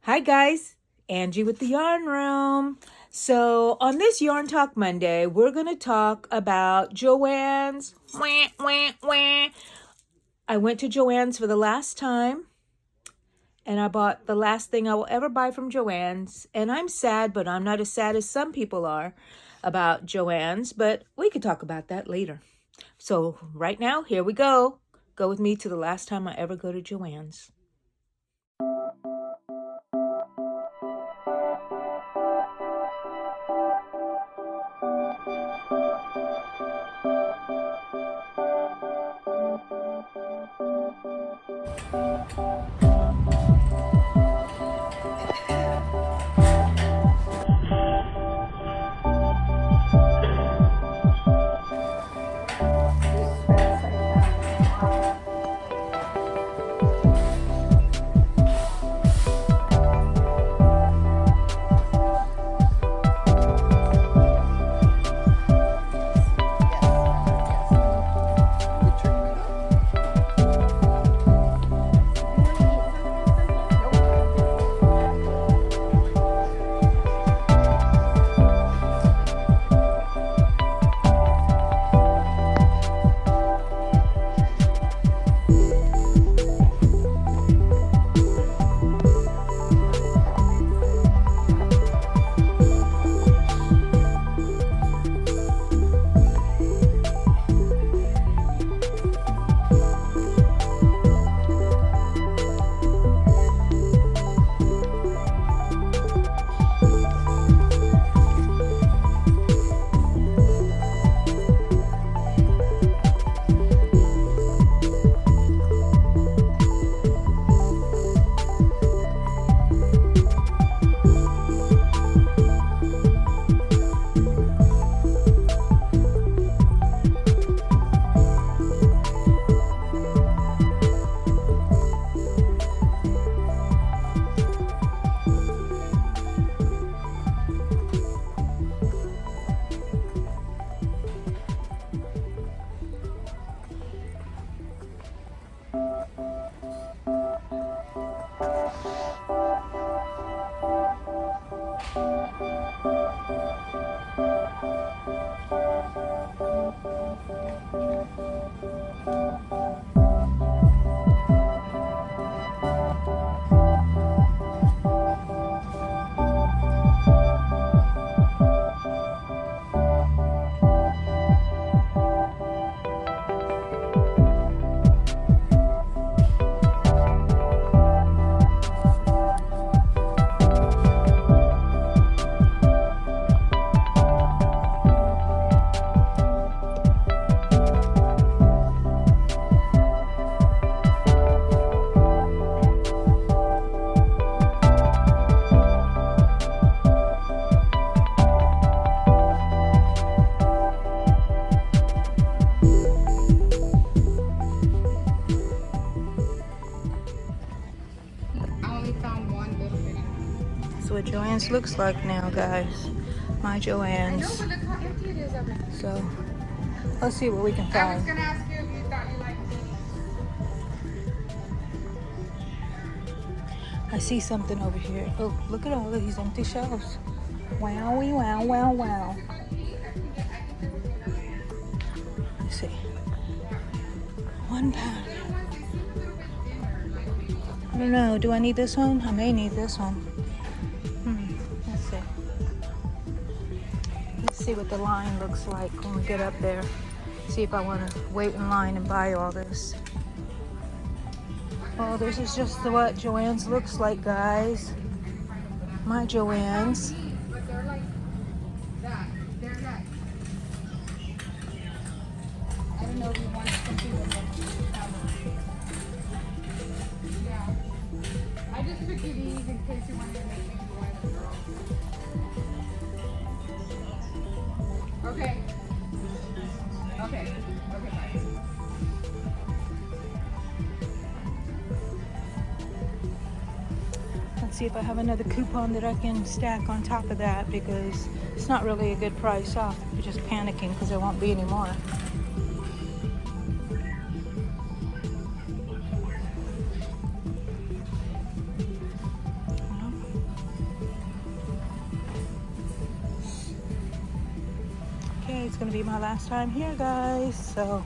Hi guys, Angie with the Yarn Room. So on this Yarn Talk Monday, we're going to talk about Joann's. Wah, wah, wah. I went to Joann's for the last time and I bought the last thing I will ever buy from Joann's. And I'm sad, but I'm not as sad as some people are about Joann's, but we could talk about that later. So right now, here we go. Go with me to the last time I ever go to Joann's. What Joann's looks like now, guys. My Joann's. I know, but look how empty it is over here. So let's see what we can I was find. gonna ask you if you thought you liked it. I see something over here. Oh, look at all of these empty shelves. Wowie, wow, wow, wow. Let's see. £1. I don't know. Do I need this one? I may need this one. Let's see. Let's see what the line looks like when we get up there. See if I want to wait in line and buy all this. Oh, this is just what Joann's looks like, guys. My Joann's. But they're like that. They're that. I don't know if you want something with them. Yeah. I just took you these in case you wanted to make things boy and girl. Okay. Okay. Okay, bye. Let's see if I have another coupon that I can stack on top of that, because it's not really a good price off. I'm just panicking because there won't be any more. Well, it's gonna be my last time here, guys. So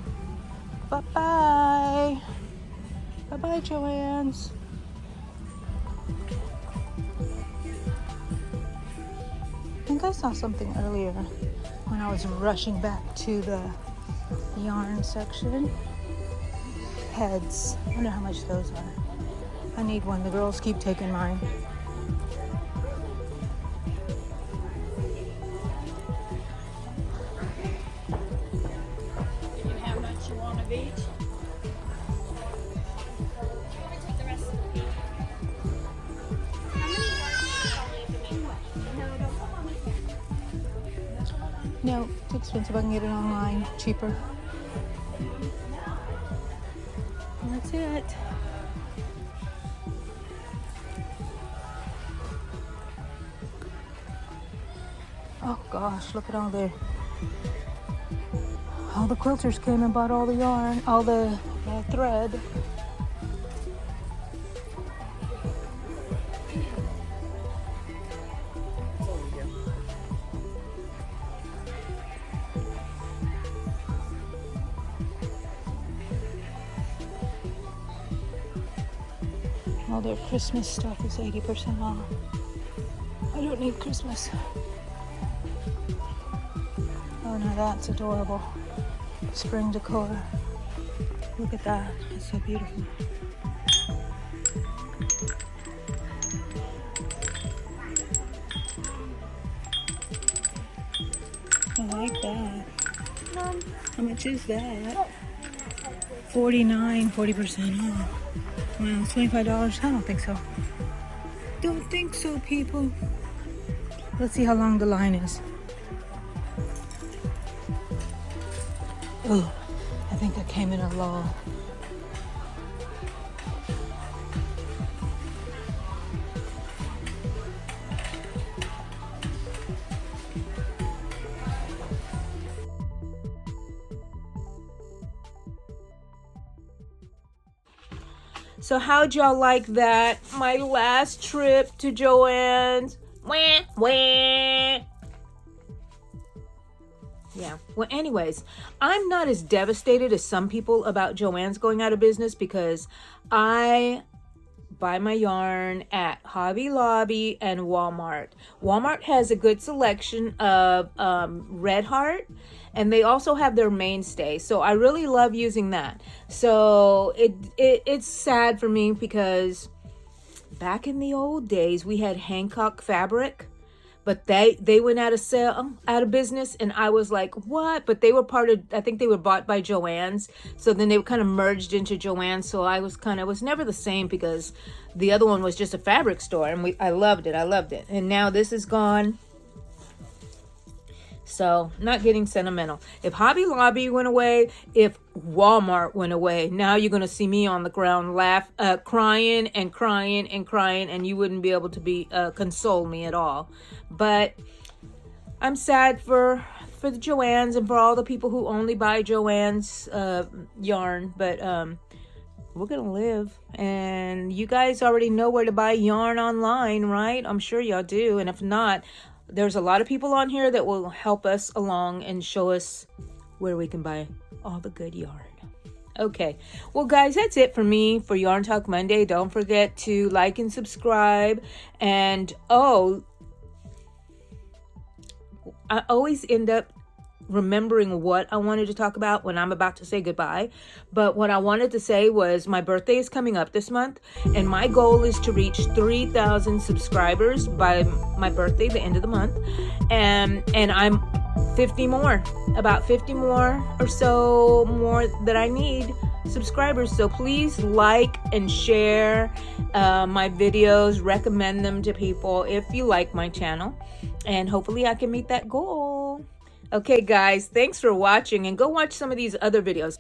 bye-bye. Bye-bye, Joann's. I think I saw something earlier when I was rushing back to the yarn section. Heads. I wonder how much those are. I need one. The girls keep taking mine. And how much you want of each? No, it's expensive. I can get it online. Cheaper. And that's it. Oh gosh, look at all the quilters came and bought all the yarn, all the thread. All their Christmas stuff is 80% off. I don't need Christmas. Oh no, that's adorable. Spring decor. Look at that. It's so beautiful. I like that. How much is that? $49, 40% off. Wow, $25? I don't think so. Don't think so, people. Let's see how long the line is. Oh, I think that came in a lull. So how'd y'all like that? My last trip to Joann's. Wah, wah. Yeah. Well, anyways, I'm not as devastated as some people about Joann's going out of business because I buy my yarn at Hobby Lobby and Walmart. Walmart has a good selection of Red Heart, and they also have their mainstay. So I really love using that. So it's sad for me because back in the old days, we had Hancock fabric, but they went out of business, and I was like, what? But they were part of, I think they were bought by Joann's. So then they were kind of merged into Joann's. So I was never the same because the other one was just a fabric store, and I loved it. And now this is gone. So, not getting sentimental. If Hobby Lobby went away, if Walmart went away, now you're going to see me on the ground crying, and you wouldn't be able to console me at all. But I'm sad for the Joann's and for all the people who only buy Joann's yarn. But we're going to live. And you guys already know where to buy yarn online, right? I'm sure y'all do. And if not, there's a lot of people on here that will help us along and show us where we can buy all the good yarn. Okay, well guys, that's it for me for Yarn Talk Monday. Don't forget to like and subscribe. And I always end up remembering what I wanted to talk about when I'm about to say goodbye. But what I wanted to say was my birthday is coming up this month, and my goal is to reach 3,000 subscribers by my birthday, the end of the month. And I'm about 50 more or so more that I need subscribers. So please like and share my videos, recommend them to people if you like my channel, and hopefully I can meet that goal. Okay, guys, thanks for watching, and go watch some of these other videos.